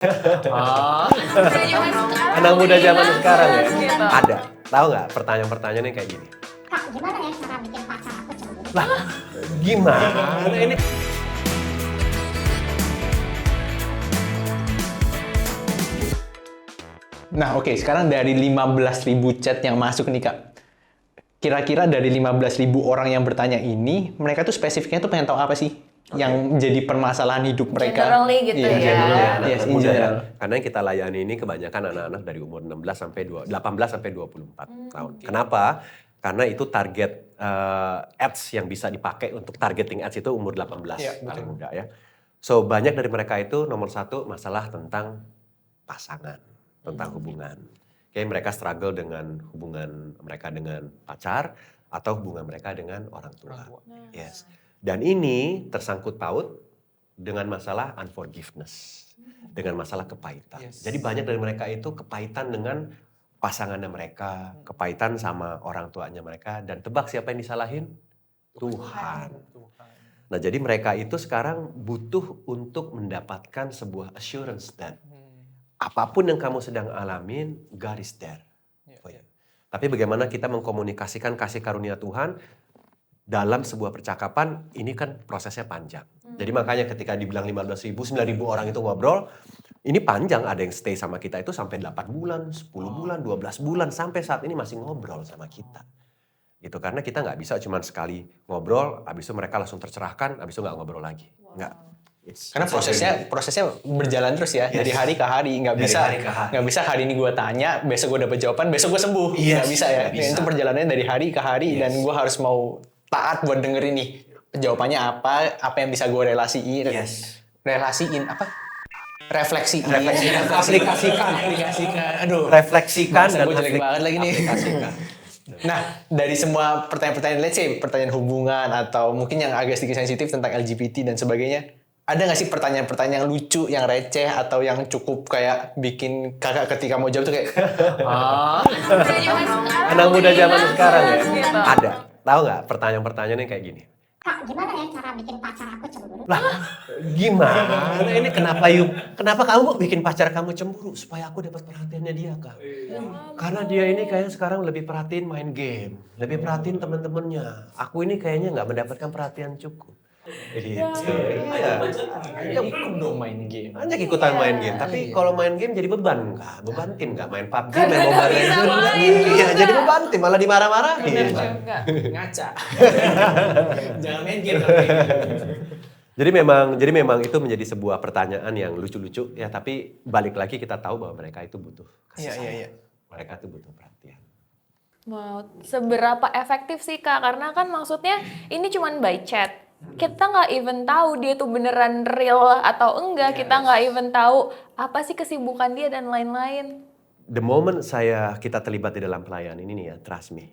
Oh. Anak muda zaman sekarang ya. Gitu. Ada. Tahu nggak pertanyaan-pertanyaan yang kayak gini? Kak, gimana ya cara bikin pacar aku cemburu? Lah, gimana ini? Nah, oke, sekarang dari 15.000 chat yang masuk nih, Kak. Kira-kira dari 15.000 orang yang bertanya ini, mereka tuh spesifiknya tuh pengen tahu apa sih? Yang jadi permasalahan hidup mereka. Generally gitu Iya, ya. generally, Anak yes, in muda ya. general. Karena yang kita layani ini kebanyakan anak-anak dari umur 18 sampai 24 tahun. Kenapa? Karena itu target ads yang bisa dipakai untuk targeting ads itu umur 18 Iya, paling betul. muda ya. So banyak dari mereka itu nomor satu masalah tentang pasangan, tentang hubungan. Kayak mereka struggle dengan hubungan mereka dengan pacar atau hubungan mereka dengan orang tua. Yes. Dan ini tersangkut paut dengan masalah unforgiveness, dengan masalah kepahitan. Yes. Jadi banyak dari mereka itu kepahitan dengan pasangannya mereka, kepahitan sama orang tuanya mereka, dan tebak siapa yang disalahin? Tuhan. Nah, jadi mereka itu sekarang butuh untuk mendapatkan sebuah assurance that apapun yang kamu sedang alamin, God is there for you. Tapi bagaimana kita mengkomunikasikan kasih karunia Tuhan dalam sebuah percakapan, ini kan prosesnya panjang. Jadi makanya ketika dibilang 15.000, 9.000 orang itu ngobrol, ini panjang, ada yang stay sama kita itu sampai 8 bulan, 10 bulan, 12 bulan, sampai saat ini masih ngobrol sama kita. Gitu, karena kita nggak bisa cuma sekali ngobrol, habis itu mereka langsung tercerahkan, habis itu nggak ngobrol lagi. Nggak. Karena prosesnya berjalan terus ya, dari hari ke hari. Nggak Dari bisa hari ke hari. nggak bisa hari ini gue tanya, besok gue dapet jawaban, besok gue sembuh. Yes, Nggak bisa ya. nggak bisa. Itu perjalanannya dari hari ke hari, Yes. dan gue harus mau taat buat dengerin nih jawabannya apa yang bisa gue relasiin, Yes. refleksiin, Aplikasikan. Aduh, Refleksikan bahasa dan gue jelek banget lagi nih. aplikasikan. Nah, dari semua pertanyaan-pertanyaan, let's say pertanyaan hubungan atau mungkin yang agak sedikit sensitif tentang LGBT dan sebagainya, ada nggak sih pertanyaan-pertanyaan yang lucu, yang receh, atau yang cukup kayak bikin kakak ketika mau jawab tuh kayak, Anak muda zaman sekarang ya. Gitu. Ada. Tahu nggak pertanyaan-pertanyaan yang kayak gini? Kak, gimana ya cara bikin pacar aku cemburu? Lah, gimana ini kenapa kamu bikin pacar kamu cemburu supaya aku dapat perhatiannya dia, Kak? Karena dia ini kayaknya sekarang lebih perhatiin main game, lebih perhatiin teman-temannya. Aku ini kayaknya nggak mendapatkan perhatian cukup. Gitu. Iya. ikut dong main game. Hanya ikutan main game, tapi kalau main game jadi beban enggak? Beban tim enggak? Main PUBG, main Mobile Legends enggak? Iya, jadi beban tim, malah dimarah-marahin. Bener juga. Ngaca. Jangan main game. Jadi memang itu menjadi sebuah pertanyaan yang lucu-lucu ya, tapi balik lagi kita tahu bahwa mereka itu butuh kasih sayang. Iya. Mereka itu butuh perhatian. Wow, seberapa efektif sih Kak? Karena kan maksudnya ini cuman by chat. Kita nggak even tahu dia tuh beneran real atau enggak. Kita nggak even tahu apa sih kesibukan dia dan lain-lain. The moment kita terlibat di dalam pelayanan ini nih ya, trust me,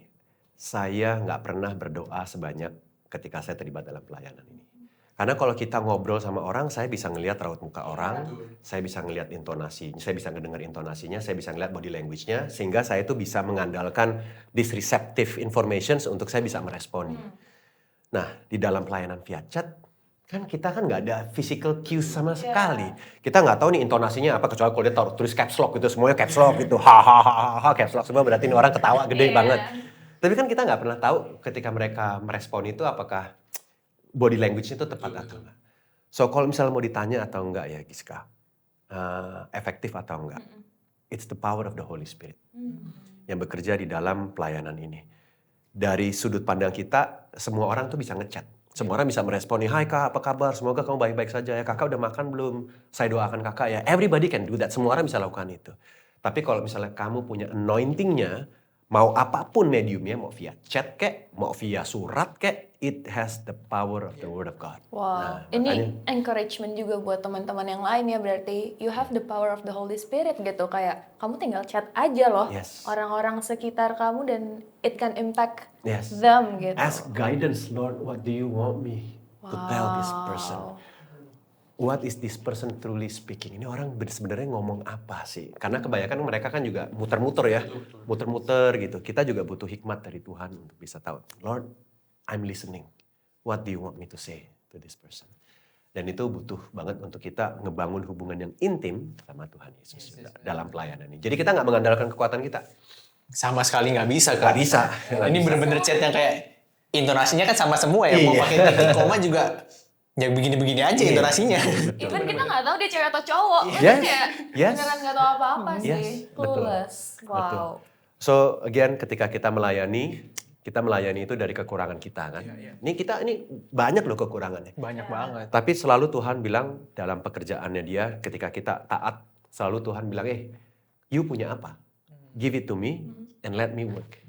saya nggak pernah berdoa sebanyak ketika saya terlibat dalam pelayanan ini. Karena kalau kita ngobrol sama orang, saya bisa ngelihat raut muka orang, saya bisa ngelihat intonasi, saya bisa ngedengar intonasinya, saya bisa ngelihat body language-nya, sehingga saya tuh bisa mengandalkan this receptive informations untuk saya bisa meresponi. Nah, di dalam pelayanan via chat, kan kita kan nggak ada physical cues sama sekali. Kita nggak tahu nih intonasinya apa, kecuali kalau dia tulis caps lock gitu, semuanya caps lock gitu, hahaha, caps lock semua berarti ini orang ketawa gede banget. Tapi kan kita nggak pernah tahu ketika mereka merespon itu apakah body language-nya itu tepat atau enggak. So kalau misalnya mau ditanya atau enggak ya Giska, efektif atau enggak, it's the power of the Holy Spirit yang bekerja di dalam pelayanan ini. Dari sudut pandang kita, semua orang tuh bisa ngechat. Semua orang bisa merespon, hai Kak, apa kabar? Semoga kamu baik-baik saja ya. Kakak udah makan belum? Saya doakan kakak ya. Everybody can do that. Semua orang bisa lakukan itu. Tapi kalau misalnya kamu punya anointing-nya, mau apapun mediumnya, mau via chat kek, mau via surat kek, it has the power of the word of God. Wow, Nah, ini encouragement juga buat teman-teman yang lain ya, berarti you have the power of the Holy Spirit gitu, kayak kamu tinggal chat aja loh Yes. orang-orang sekitar kamu dan it can impact Yes. them gitu. Ask guidance, Lord, what do you want me to tell this person? What is this person truly speaking? Ini orang sebenarnya ngomong apa sih? Karena kebanyakan mereka kan juga muter-muter ya. Muter-muter gitu. Kita juga butuh hikmat dari Tuhan untuk bisa tahu. Lord, I'm listening. What do you want me to say to this person? Dan itu butuh banget untuk kita ngebangun hubungan yang intim sama Tuhan Yesus dalam pelayanan ini. Jadi kita nggak mengandalkan kekuatan kita. Sama sekali nggak bisa, Nggak Kak. bisa. Ini bener-bener chat yang kayak intonasinya kan sama semua ya. Mau Iya. pakai titik koma juga ya begini-begini aja Iya. intonasinya. Even kita nggak tahu dia cewek atau cowok, kan Yes. kayak Yes. beneran nggak tahu apa-apa sih, Yes, betul. clueless. Betul. Wow. So again, ketika kita melayani itu dari kekurangan kita kan. Ini banyak loh kekurangannya. Banyak banget. Tapi selalu Tuhan bilang dalam pekerjaannya dia, ketika kita taat, selalu Tuhan bilang, you punya apa? Give it to me and let me work.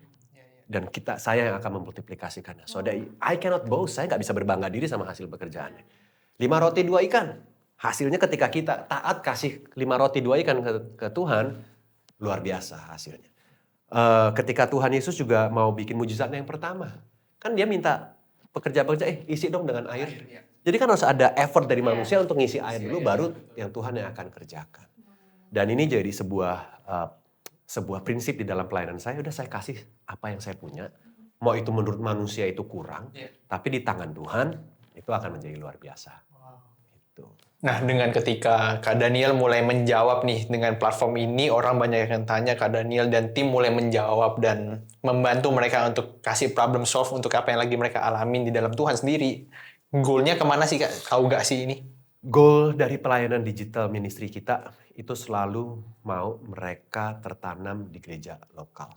Dan saya yang akan memultiplikasikannya. So that I cannot boast, saya nggak bisa berbangga diri sama hasil pekerjaannya. 5 roti 2 ikan. Hasilnya ketika kita taat kasih 5 roti 2 ikan ke Tuhan, luar biasa hasilnya. Ketika Tuhan Yesus juga mau bikin mujizatnya yang pertama. Kan dia minta pekerja-pekerja, isi dong dengan air. Jadi kan harus ada effort dari manusia untuk ngisi air dulu, baru yang Tuhan yang akan kerjakan. Dan ini jadi sebuah prinsip di dalam pelayanan saya, udah saya kasih apa yang saya punya. Mau itu menurut manusia itu kurang, tapi di tangan Tuhan itu akan menjadi luar biasa. Gitu. Nah, dengan ketika Kak Daniel mulai menjawab nih dengan platform ini, orang banyak yang tanya Kak Daniel dan tim mulai menjawab dan membantu mereka untuk kasih problem solve untuk apa yang lagi mereka alamin di dalam Tuhan sendiri. Goalnya kemana sih Kak? Tahu gak sih ini? Goal dari pelayanan digital ministry kita itu selalu mau mereka tertanam di gereja lokal.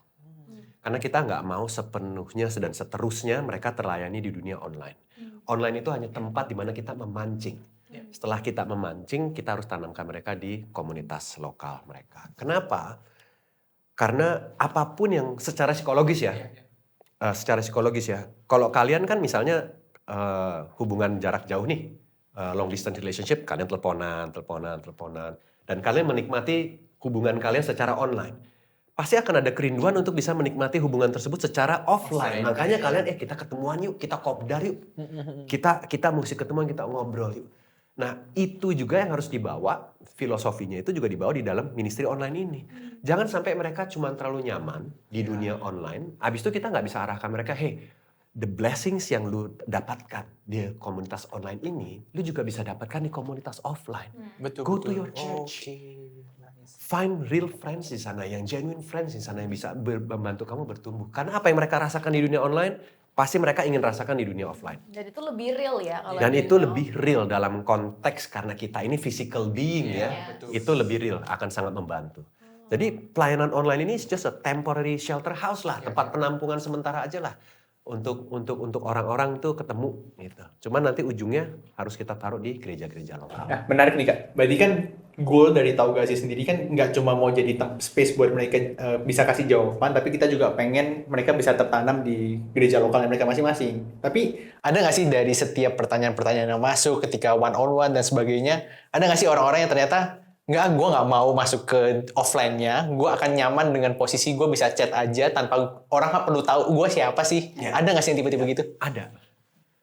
Karena kita nggak mau sepenuhnya dan seterusnya mereka terlayani di dunia online. Online itu hanya tempat di mana kita memancing. Setelah kita memancing, kita harus tanamkan mereka di komunitas lokal mereka. Kenapa? Karena apapun yang secara psikologis ya, kalau kalian kan misalnya hubungan jarak jauh nih, long distance relationship, kalian teleponan, dan kalian menikmati hubungan kalian secara online. Pasti akan ada kerinduan untuk bisa menikmati hubungan tersebut secara offline. Makanya kalian, kita ketemuan yuk, kita kopdar yuk, kita mesti ketemuan, kita ngobrol yuk. Nah itu juga yang harus dibawa, filosofinya itu juga dibawa di dalam ministry online ini. Jangan sampai mereka cuma terlalu nyaman di dunia online, habis itu kita nggak bisa arahkan mereka, the blessings yang lu dapatkan di komunitas online ini, lu juga bisa dapatkan di komunitas offline. Betul. Go to your church. Find real friends di sana, yang genuine friends di sana yang bisa membantu kamu bertumbuh. Karena apa yang mereka rasakan di dunia online, pasti mereka ingin rasakan di dunia offline. Dan itu lebih real ya kalau Dan gitu. itu lebih real dalam konteks karena kita ini physical being ya. Itu lebih real, akan sangat membantu. Jadi pelayanan online ini just a temporary shelter house lah, tempat penampungan sementara aja lah. Untuk orang-orang tuh ketemu gitu. Cuman nanti ujungnya harus kita taruh di gereja-gereja lokal. Nah, menarik nih Kak. Berarti kan goal dari Tahu Gak Sih sendiri kan nggak cuma mau jadi space buat mereka bisa kasih jawaban, tapi kita juga pengen mereka bisa tertanam di gereja lokalnya mereka masing-masing. Tapi Ada nggak sih dari setiap pertanyaan-pertanyaan yang masuk ketika one-on-one dan sebagainya, ada nggak sih orang-orang yang ternyata gue nggak mau masuk ke offline-nya, gue akan nyaman dengan posisi gue bisa chat aja tanpa orang nggak perlu tahu gue siapa sih? Ya. Ada nggak sih yang tipe-tipe gitu? Ada.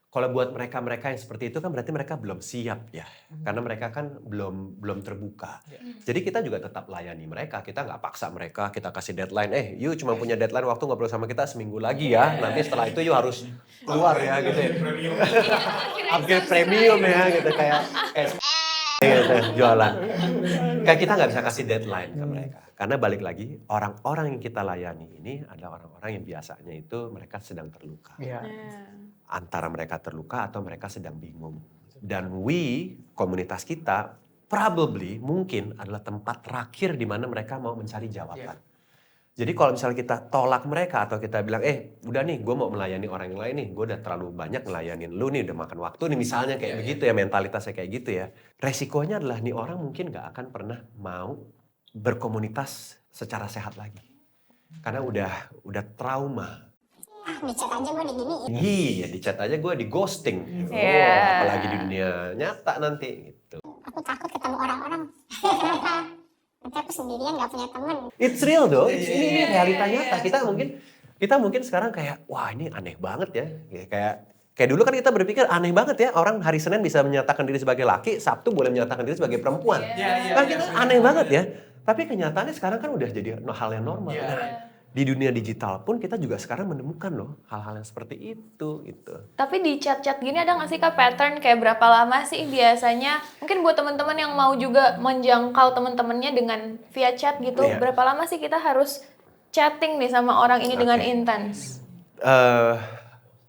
Kalau buat mereka-mereka yang seperti itu kan berarti mereka belum siap ya. Karena mereka kan belum terbuka. Jadi kita juga tetap layani mereka. Kita nggak paksa mereka, kita kasih deadline. You cuma punya deadline waktu ngobrol sama kita seminggu lagi ya. Nanti setelah itu you harus keluar ya gitu ya. Upgrade premium ya gitu kayak gitu, jualan. Kayak kita nggak bisa kasih deadline ke mereka. Karena balik lagi, orang-orang yang kita layani ini adalah orang-orang yang biasanya itu mereka sedang terluka. Antara mereka terluka atau mereka sedang bingung. Dan komunitas kita, mungkin adalah tempat terakhir di mana mereka mau mencari jawaban. Jadi kalau misalnya kita tolak mereka atau kita bilang, udah nih gue mau melayani orang yang lain nih, gue udah terlalu banyak ngelayanin lu nih, udah makan waktu nih misalnya kayak begitu ya, mentalitasnya kayak gitu ya. Resikonya adalah nih orang mungkin gak akan pernah mau berkomunitas secara sehat lagi. Karena udah trauma. Di chat aja gue diginiin. Iya, di chat aja gue di ghosting. Apalagi di dunia nyata nanti gitu. Aku takut ketemu orang-orang. Nanti aku sendirian gak punya temen. It's real though. Ini realita nyata. Kita mungkin sekarang kayak wah ini aneh banget ya. Kayak dulu kan kita berpikir aneh banget ya orang hari Senin bisa menyatakan diri sebagai laki, Sabtu boleh menyatakan diri sebagai perempuan. Kan kita aneh banget ya. Tapi kenyataannya sekarang kan udah jadi hal yang normal. di dunia digital pun kita juga sekarang menemukan loh hal-hal yang seperti itu gitu. Tapi di chat-chat gini ada nggak sih Kak pattern kayak berapa lama sih biasanya? Mungkin buat teman-teman yang mau juga menjangkau teman-temannya dengan via chat gitu, Iya. berapa lama sih kita harus chatting nih sama orang ini dengan intens? Eh,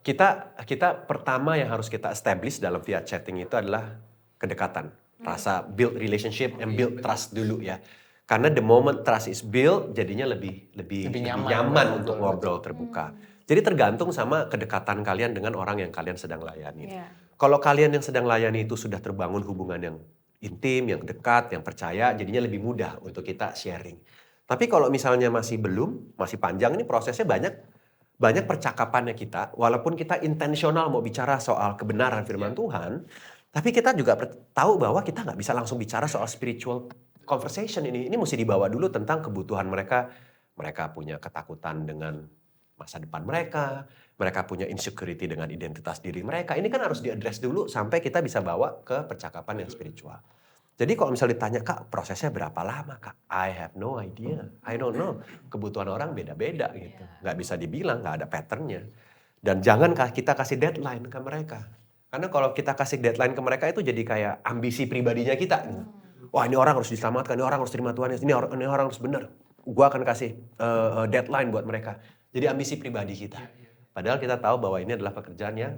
kita pertama yang harus kita establish dalam via chatting itu adalah kedekatan, rasa build relationship and build trust dulu ya. Karena the moment trust is built, jadinya lebih nyaman untuk ngobrol terbuka. Jadi tergantung sama kedekatan kalian dengan orang yang kalian sedang layani. Iya. Kalau kalian yang sedang layani itu sudah terbangun hubungan yang intim, yang dekat, yang percaya, jadinya lebih mudah untuk kita sharing. Tapi kalau misalnya masih belum, masih panjang, ini prosesnya banyak percakapannya kita, walaupun kita intensional mau bicara soal kebenaran firman Tuhan, tapi kita juga tahu bahwa kita nggak bisa langsung bicara soal spiritual conversation ini mesti dibawa dulu tentang kebutuhan mereka. Mereka punya ketakutan dengan masa depan mereka punya insecurity dengan identitas diri mereka. Ini kan harus diadres dulu sampai kita bisa bawa ke percakapan yang spiritual. Jadi kalau misalnya ditanya, Kak, prosesnya berapa lama, Kak? I have no idea. I don't know. Kebutuhan orang beda-beda gitu. Nggak bisa dibilang, nggak ada patternnya. Dan jangan kita kasih deadline ke mereka. Karena kalau kita kasih deadline ke mereka itu jadi kayak ambisi pribadinya kita. Gitu. Wah, ini orang harus diselamatkan, ini orang harus terima Tuhan, ini orang harus benar. Gua akan kasih deadline buat mereka. Jadi ambisi pribadi kita. Padahal kita tahu bahwa ini adalah pekerjaan yang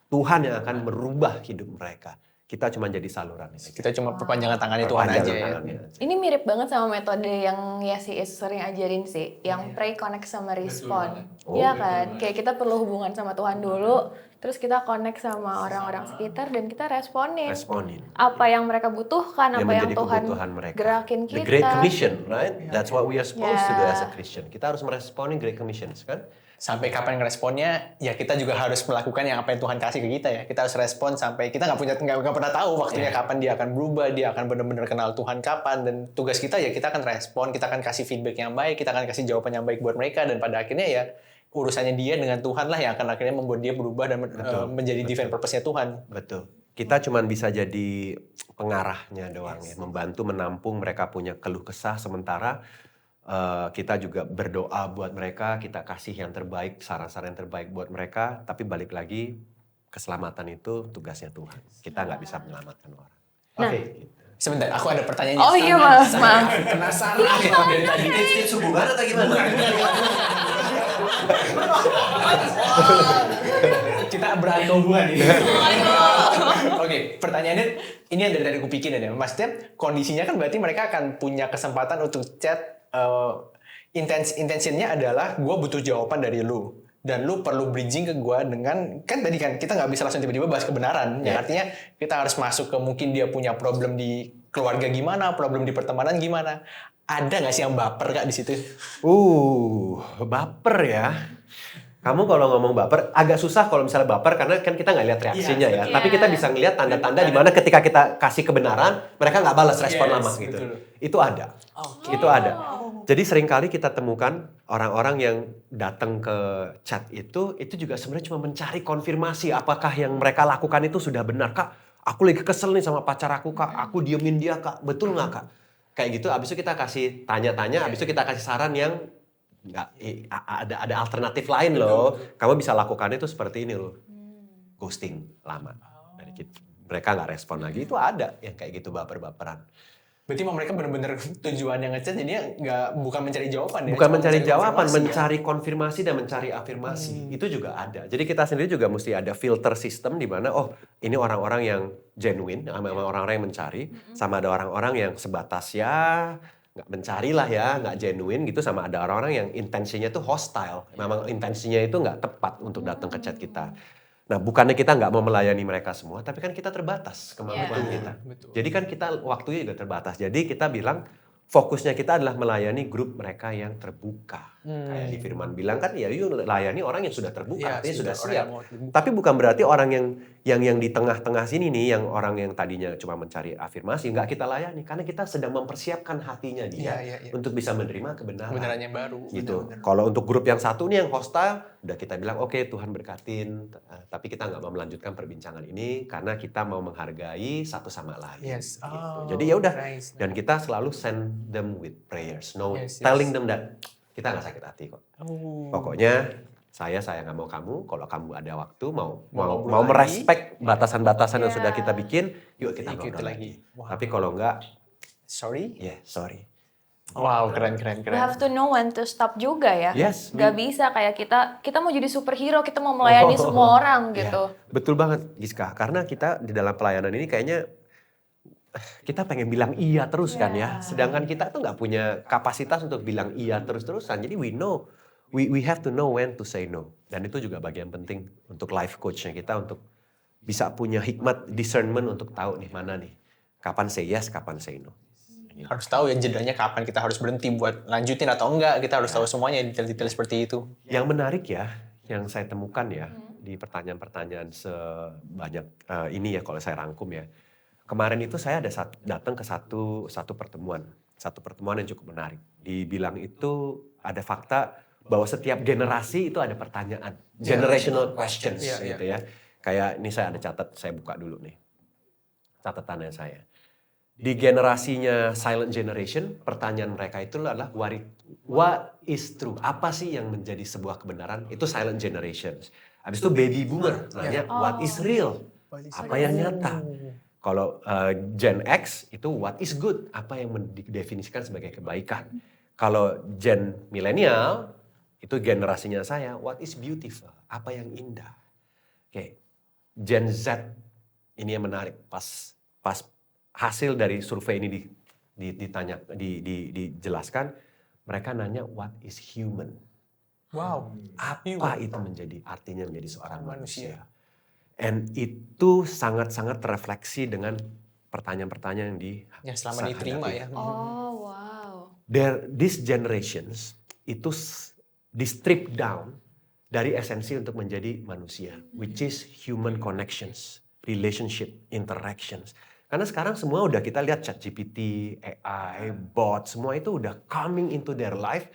Tuhan yang akan merubah hidup mereka. Kita cuma jadi saluran. Kita cuma perpanjangan tangannya Tuhan aja ya. Ini mirip banget sama metode yang Yesi sering ajarin sih, yang pray, connect sama respond. Iya kan? Kayak kita perlu hubungan sama Tuhan dulu, terus kita connect sama orang-orang sekitar dan kita responin. Apa yang mereka butuhkan, apa yang Tuhan gerakin kita. The Great Commission, right? That's what we are supposed to do as a Christian. Kita harus meresponin Great Commission, kan? Sampai kapan ngeresponnya, ya kita juga harus melakukan yang apa yang Tuhan kasih ke kita ya. Kita harus respon sampai kita nggak pernah tahu waktunya kapan dia akan berubah, dia akan benar-benar kenal Tuhan kapan. Dan tugas kita ya kita akan respon, kita akan kasih feedback yang baik, kita akan kasih jawaban yang baik buat mereka. Dan pada akhirnya ya urusannya dia dengan Tuhan lah yang akan akhirnya membuat dia berubah dan menjadi divine purpose-nya Tuhan. Betul. Kita cuma bisa jadi pengarahnya doang ya, membantu menampung mereka punya keluh kesah sementara. Kita juga berdoa buat mereka, kita kasih yang terbaik, saran-saran yang terbaik buat mereka. Tapi balik lagi, keselamatan itu tugasnya Tuhan. Kita nggak bisa menyelamatkan orang. Oke. Sebentar, aku ada pertanyaan. Oh iya, maaf. Penasaran dari tadi. Tips hubungan atau gimana? Kita berantem hubungan ini. Oke, pertanyaannya ini yang dari tadi aku pikirin ya. Maksudnya kondisinya kan berarti mereka akan punya kesempatan untuk chat. Intensinya adalah gue butuh jawaban dari lu dan lu perlu bridging ke gue dengan kan tadi kan kita nggak bisa langsung tiba-tiba bahas kebenaran ya artinya kita harus masuk ke mungkin dia punya problem di keluarga gimana, problem di pertemanan gimana. Ada nggak sih yang baper Kak di situ? Baper ya. Kamu kalau ngomong baper agak susah kalau misalnya baper karena kan kita nggak lihat reaksinya ya. Tapi kita bisa ngelihat tanda-tanda di mana ketika kita kasih kebenaran mereka nggak balas respon lama gitu. Betul. Itu ada. Itu ada. Jadi seringkali kita temukan orang-orang yang datang ke chat itu juga sebenarnya cuma mencari konfirmasi apakah yang mereka lakukan itu sudah benar. Kak, aku lagi kesel nih sama pacar aku, Kak. Aku diemin dia, Kak. Betul nggak, Kak? Kayak gitu. Abis itu kita kasih tanya-tanya. Abis itu kita kasih saran yang nggak ada alternatif lain loh. Kamu bisa lakukan itu seperti ini loh. Ghosting lama. Mereka nggak respon lagi. Itu ada yang kayak gitu baper-baperan. Berarti mereka benar-benar tujuannya ngechat jadinya bukan mencari jawaban ya. Bukan mencari jawaban, mencari konfirmasi dan mencari afirmasi. Itu juga ada. Jadi kita sendiri juga mesti ada filter system di mana ini orang-orang yang genuine, orang-orang yang mencari, sama ada orang-orang yang sebatas ya nggak mencari lah ya, nggak genuine gitu, sama ada orang-orang yang intensinya tuh hostile. Memang intensinya itu nggak tepat untuk datang ke chat kita. Nah, bukannya kita nggak mau melayani mereka semua, tapi kan kita terbatas kemampuan kita. Betul. Jadi kan kita waktunya juga terbatas. Jadi kita bilang fokusnya kita adalah melayani grup mereka yang terbuka. Kayak di Firman bilang kan ya yuk layani orang yang sudah terbuka, artinya sudah siap. Tapi bukan berarti orang yang di tengah-tengah sini nih, yang orang yang tadinya cuma mencari afirmasi, nggak kita layani. Karena kita sedang mempersiapkan hatinya dia untuk bisa menerima kebenaran yang baru. Gitu. Kalau untuk grup yang satu nih yang hostile, udah kita bilang oke, Tuhan berkatin. Tapi kita nggak mau melanjutkan perbincangan ini karena kita mau menghargai satu sama lain. Yes. Gitu. Jadi ya udah. Dan kita selalu send them with prayers. Telling them that kita nggak sakit hati kok. Oh. Pokoknya saya nggak mau kamu. Kalau kamu ada waktu mau ngobrol merespek batasan-batasan yang Yeah. sudah kita bikin, yuk kita Ikut ngobrol lagi. lagi. Wow. Tapi kalau enggak, Sorry? sorry. Wow, keren. We have to know when to stop juga ya. Yes. Gak bisa kayak kita mau jadi superhero, kita mau melayani semua orang Ya, gitu. betul banget Giska. Karena kita di dalam pelayanan ini kayaknya kita pengen bilang iya terus kan ya. Sedangkan kita tuh nggak punya kapasitas untuk bilang iya terus-terusan. Jadi we have to know when to say no. Dan itu juga bagian penting untuk life coachnya kita untuk bisa punya hikmat discernment untuk tahu nih mana nih. Kapan say yes, kapan say no. Harus tahu ya jedanya kapan kita harus berhenti buat lanjutin atau enggak. Kita harus tahu semuanya detail-detail seperti itu. Yang menarik ya, yang saya temukan ya di pertanyaan-pertanyaan sebanyak ini ya kalau saya rangkum ya. Kemarin itu saya datang ke satu pertemuan yang cukup menarik. Dibilang itu ada fakta bahwa setiap generasi itu ada pertanyaan, generational questions gitu ya. Kayak ini saya ada catat, saya buka dulu nih catatannya saya. Di generasinya silent generation, pertanyaan mereka itu adalah what is true? Apa sih yang menjadi sebuah kebenaran? Itu silent generation. Habis itu baby boomer nanya what is real? Apa yang nyata? Kalau Gen X itu what is good? Apa yang didefinisikan sebagai kebaikan? Kalau Gen milenial itu generasinya saya, what is beautiful? Apa yang indah? Oke. Gen Z ini yang menarik. Pas hasil dari survei ini dijelaskan, mereka nanya what is human? Wow. Apa itu artinya menjadi seorang manusia? And itu sangat-sangat terefleksi dengan pertanyaan-pertanyaan yang selama diterima ya. Oh, wow. These generations itu di-strip down dari esensi untuk menjadi manusia, which is human connections, relationship, interactions. Karena sekarang semua udah kita lihat ChatGPT, AI, bot, semua itu udah coming into their life.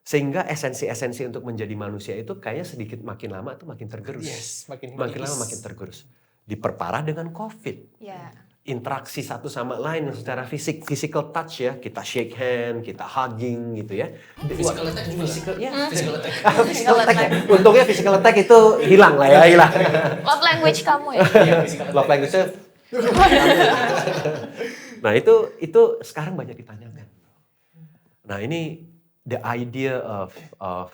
Sehingga esensi-esensi untuk menjadi manusia itu kayaknya sedikit makin lama tuh makin tergerus. Yes, makin lama makin tergerus. Diperparah dengan COVID. Ya. Interaksi satu sama lain secara physical touch ya. Kita shake hand, kita hugging gitu ya. Physical attack juga. Physical attack. Physical attack ya. Untungnya physical attack itu hilang lah ya. Hilang. Love language kamu ya? Love language-nya. Nah itu sekarang banyak ditanyakan. Nah ini the idea of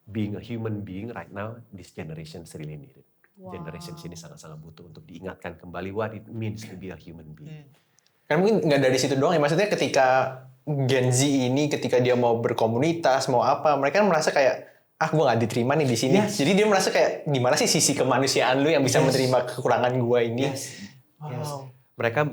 being a human being right now, this generation is really needed. Generation ini sangat-sangat butuh untuk diingatkan kembali what it means to be a human being. Kan mungkin nggak dari situ doang ya, maksudnya ketika Gen Z ini ketika dia mau berkomunitas, mau apa, mereka merasa kayak gue nggak diterima nih di sini. Yes. Jadi dia merasa kayak gimana sih sisi kemanusiaan lu yang bisa menerima kekurangan gue ini? Wow.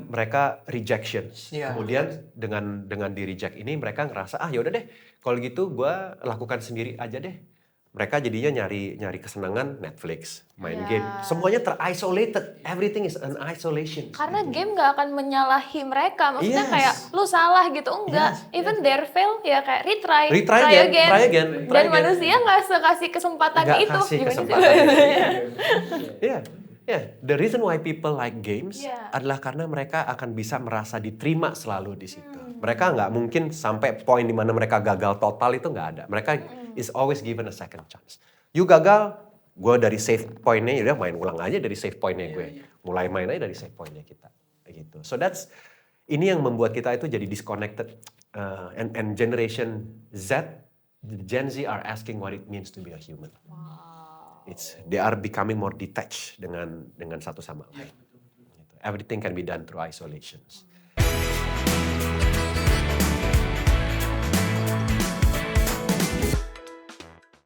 Mereka rejections. Yeah. Kemudian dengan di reject ini mereka ngerasa yaudah deh, kalau gitu gue lakukan sendiri aja deh. Mereka jadinya nyari kesenangan Netflix, main game. Semuanya ter-isolated. Everything is an isolation. Karena game gak akan menyalahi mereka. Maksudnya Yes. kayak lu salah gitu. Enggak. Even their fail ya kayak retry Try again. Dan manusia gak sekasih kesempatan Nggak itu. kasih Gimana sih? kesempatan. Yeah. The reason why people like games Yeah. adalah karena mereka akan bisa merasa diterima selalu di situ. Mereka nggak mungkin sampai poin di mana mereka gagal total itu nggak ada. Mereka is always given a second chance. You gagal, gue dari save point-nya udah main ulang aja dari save point-nya gue. Mulai main aja dari save point-nya kita. Gitu. So ini yang membuat kita itu jadi disconnected. And generation Z, Gen Z are asking what it means to be a human. They are becoming more detached dengan satu sama lain. Everything can be done through isolations.